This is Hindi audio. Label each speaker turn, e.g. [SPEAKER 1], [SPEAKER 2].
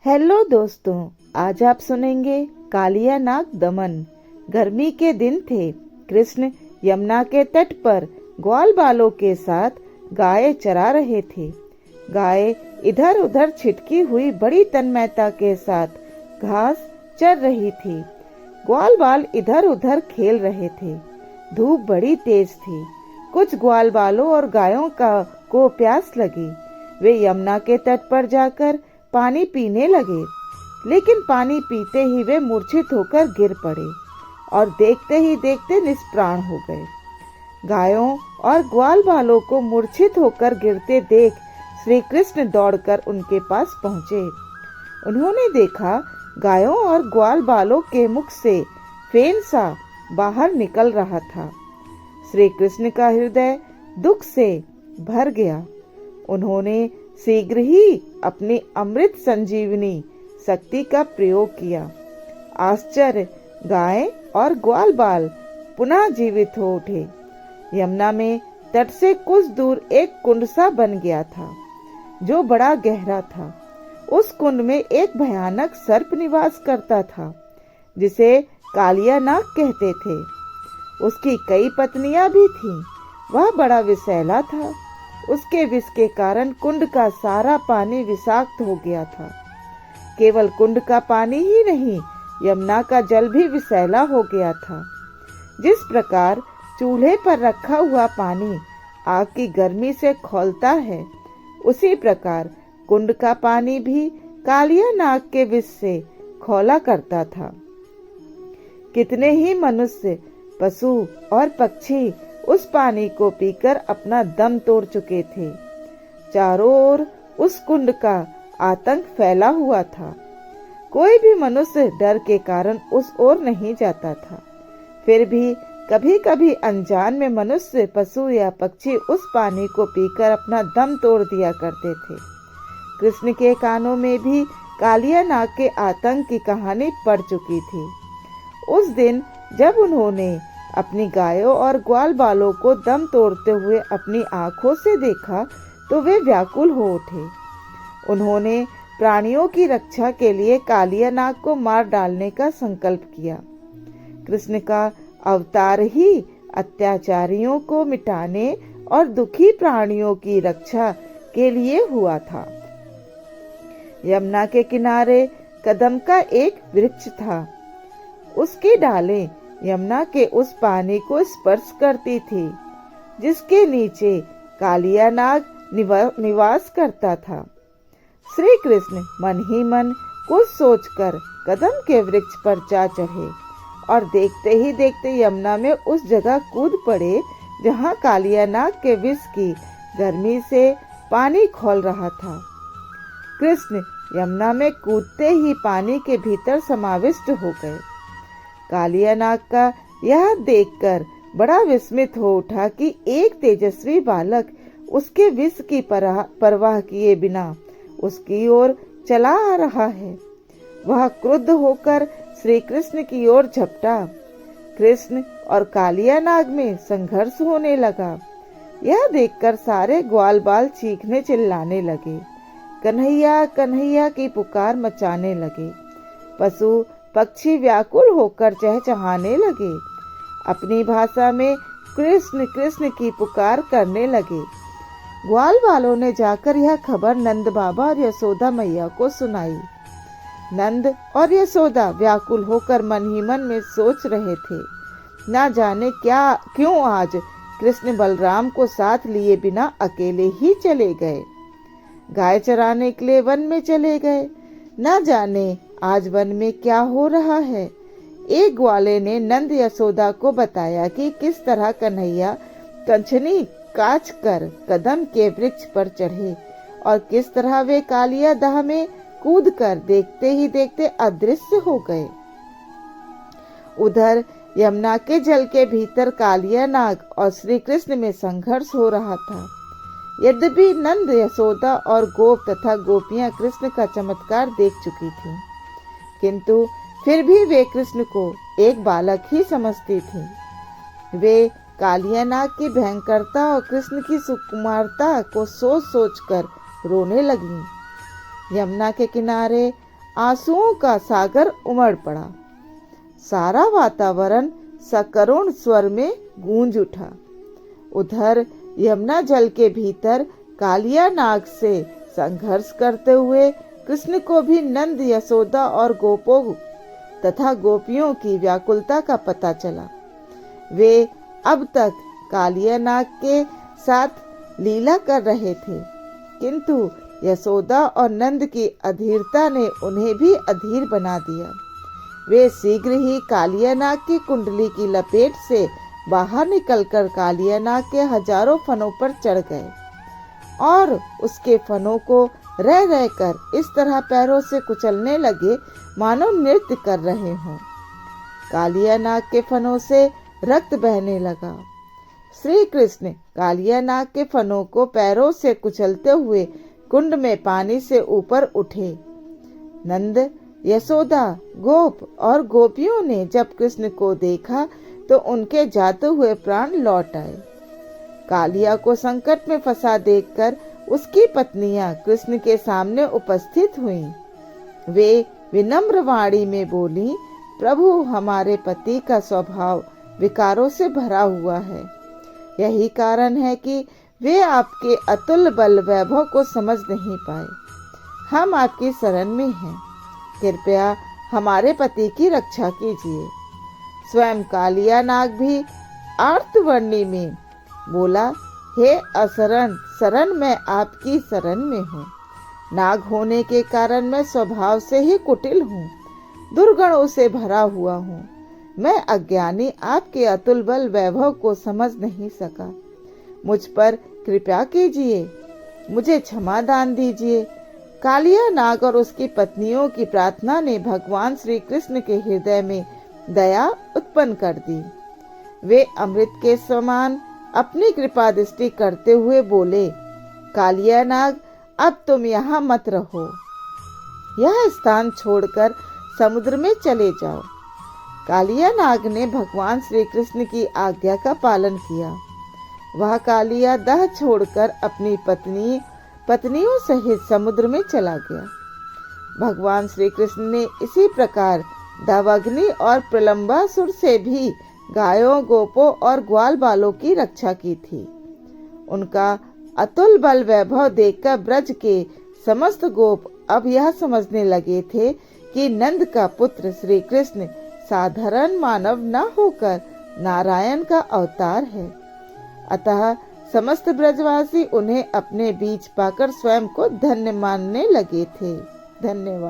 [SPEAKER 1] हेलो दोस्तों, आज आप सुनेंगे कालिया नाग दमन। गर्मी के दिन थे। कृष्ण यमुना के तट पर ग्वाल बालों के साथ गाय चरा रहे थे। गाय इधर उधर छिटकी हुई बड़ी तन्मयता के साथ घास चर रही थी। ग्वाल बाल इधर उधर खेल रहे थे। धूप बड़ी तेज थी। कुछ ग्वाल बालों और गायों को प्यास लगी। वे यमुना के तट पर जाकर पानी पीने लगे, लेकिन पानी पीते ही वे मूर्छित होकर गिर पड़े और देखते ही देखते निष्प्राण हो गए। गायों और ग्वाल बालों को मूर्छित होकर गिरते देख श्री कृष्ण दौड़कर उनके पास पहुंचे। उन्होंने देखा गायों और ग्वाल बालों के मुख से फेन सा बाहर निकल रहा था। श्री कृष्ण का हृदय दुख से भर गया। उन्होंने शीघ्र ही अपनी अमृत संजीवनी शक्ति का प्रयोग किया। आश्चर्य, गाय और ग्वाल बाल पुनः जीवित हो उठे। यमुना में तट से कुछ दूर एक कुंड सा बन गया था, जो बड़ा गहरा था। उस कुंड में एक भयानक सर्प निवास करता था, जिसे कालिया नाग कहते थे। उसकी कई पत्नियां भी थीं। वह बड़ा विषैला था। उसके विष के कारण कुंड का सारा पानी विषाक्त हो गया था। केवल कुंड का पानी ही नहीं, यमुना का जल भी विषैला हो गया था। जिस प्रकार चूल्हे पर रखा हुआ पानी आग की गर्मी से खौलता है, उसी प्रकार कुंड का पानी भी कालिया नाग के विष से खौला करता था। कितने ही मनुष्य, पशु और पक्षी उस पानी को पीकर अपना दम तोड़ चुके थे। चारों ओर उस कुंड का आतंक फैला हुआ था। कोई भी मनुष्य डर के कारण उस ओर नहीं जाता था। फिर भी कभी कभी अनजान में मनुष्य, पशु या पक्षी उस पानी को पीकर अपना दम तोड़ दिया करते थे। कृष्ण के कानों में भी कालिया नाग के आतंक की कहानी पड़ चुकी थी। उस दिन जब उन्होंने अपनी गायों और ग्वाल बालों को दम तोड़ते हुए अपनी आंखों से देखा, तो वे व्याकुल हो उठे। उन्होंने प्राणियों की रक्षा के लिए कालिया नाग को मार डालने का संकल्प किया। कृष्ण का अवतार ही अत्याचारियों को मिटाने और दुखी प्राणियों की रक्षा के लिए हुआ था। यमुना के किनारे कदम का एक वृक्ष था। उसकी डालें यमुना के उस पानी को स्पर्श करती थी, जिसके नीचे कालिया नाग निवास करता था। श्री कृष्ण मन ही मन कुछ सोचकर कदम के वृक्ष पर जा चढ़े और देखते ही देखते यमुना में उस जगह कूद पड़े, जहाँ कालिया नाग के विष की गर्मी से पानी खौल रहा था। कृष्ण यमुना में कूदते ही पानी के भीतर समाविष्ट हो गए। कालिया नाग का यह देखकर बड़ा विस्मित हो उठा कि एक तेजस्वी बालक उसके विष की परवाह किए बिना उसकी ओर चला आ रहा है। वह क्रुद्ध होकर श्री कृष्ण की ओर झपटा। कृष्ण और कालिया नाग में संघर्ष होने लगा। यह देखकर सारे ग्वाल बाल चीखने चिल्लाने लगे, कन्हैया कन्हैया की पुकार मचाने लगे। पशु पक्षी व्याकुल होकर चहचहाने लगे। अपनी भाषा में कृष्ण कृष्ण की पुकार करने लगे। ग्वाल वालों ने जाकर यह खबर नंद बाबा और यशोदा मैया को सुनाई। नंद और यशोदा व्याकुल होकर मन ही मन में सोच रहे थे, ना जाने क्यों आज कृष्ण बलराम को साथ लिए बिना अकेले ही चले गए। गाय चराने के लिए वन में चले गए। ना जाने आज वन में क्या हो रहा है। एक ग्वाले ने नंद यशोदा को बताया कि किस तरह कन्हैया कंचनी काच कर कदम के वृक्ष पर चढ़े और किस तरह वे कालिया दाह में कूदकर देखते ही देखते अदृश्य हो गए। उधर यमुना के जल के भीतर कालिया नाग और श्री कृष्ण में संघर्ष हो रहा था। यद्यपि नंद, यशोदा और गोप तथा गोपियां कृष्ण का चमत्कार देख चुकी थीं, किंतु फिर भी वे कृष्ण को एक बालक ही समझती थीं। वे कालिया नाग की भयंकरता और कृष्ण की सुकुमारता को सोच सोच कर रोने लगीं। यमुना के किनारे आंसुओं का सागर उमड़ पड़ा। सारा वातावरण सकरुण स्वर में गूंज उठा। उधर यमुना जल के भीतर कालिया नाग से संघर्ष करते हुए कृष्ण को भी नंद, यशोदा और गोपों तथा गोपियों की व्याकुलता का पता चला। वे अब तक कालिया नाग के साथ लीला कर रहे थे, किंतु यशोदा और नंद की अधीरता ने उन्हें भी अधीर बना दिया। वे शीघ्र ही कालिया नाग की कुंडली की लपेट से बाहर निकलकर कालिया नाग के हजारों फनों पर चढ़ गए और उसके फनों को रह रहकर इस तरह पैरों से कुचलने लगे मानो नृत्य कर रहे हों। कालिया नाग के फनों से रक्त बहने लगा। श्री कृष्ण कालिया नाग के फनों को पैरों से कुचलते हुए कुंड में पानी से ऊपर उठे। नंद, यशोदा, गोप और गोपियों ने जब कृष्ण को देखा तो उनके जाते हुए प्राण लौट आए। कालिया को संकट में फंसा देखकर उसकी पत्नियां कृष्ण के सामने उपस्थित हुईं। वे विनम्र वाणी में बोली, प्रभु, हमारे पति का स्वभाव विकारों से भरा हुआ है। यही कारण है कि वे आपके अतुल बल वैभव को समझ नहीं पाए। हम आपकी शरण में हैं, कृपया हमारे पति की रक्षा कीजिए। स्वयं कालिया नाग भी आर्तवर्णी में बोला, हे असरण, शरण मैं आपकी शरण में हूँ। नाग होने के कारण मैं स्वभाव से ही कुटिल हूँ, दुर्गुणों से भरा हुआ हूँ। मैं अज्ञानी आपके अतुल बल वैभव को समझ नहीं सका। मुझ पर कृपा कीजिए, मुझे क्षमा दान दीजिए। कालिया नाग और उसकी पत्नियों की प्रार्थना ने भगवान श्री कृष्ण के हृदय में दया उत्पन्न कर दी। वे अमृत के समान अपनी कृपा दृष्टि करते हुए बोले, कालिया नाग, अब तुम यहाँ मत रहो, यह स्थान छोड़कर समुद्र में चले जाओ। कालिया नाग ने भगवान श्री कृष्ण की आज्ञा का पालन किया। वह कालिया दह छोड़कर अपनी पत्नियों सहित समुद्र में चला गया। भगवान श्री कृष्ण ने इसी प्रकार दावाग्नि और प्रलंबासुर से भी गायों, गोपों और ग्वाल बालों की रक्षा की थी। उनका अतुल बल वैभव देखकर ब्रज के समस्त गोप अब यह समझने लगे थे कि नंद का पुत्र श्री कृष्ण साधारण मानव न होकर नारायण का अवतार है। अतः समस्त ब्रजवासी उन्हें अपने बीच पाकर स्वयं को धन्य मानने लगे थे। धन्यवाद।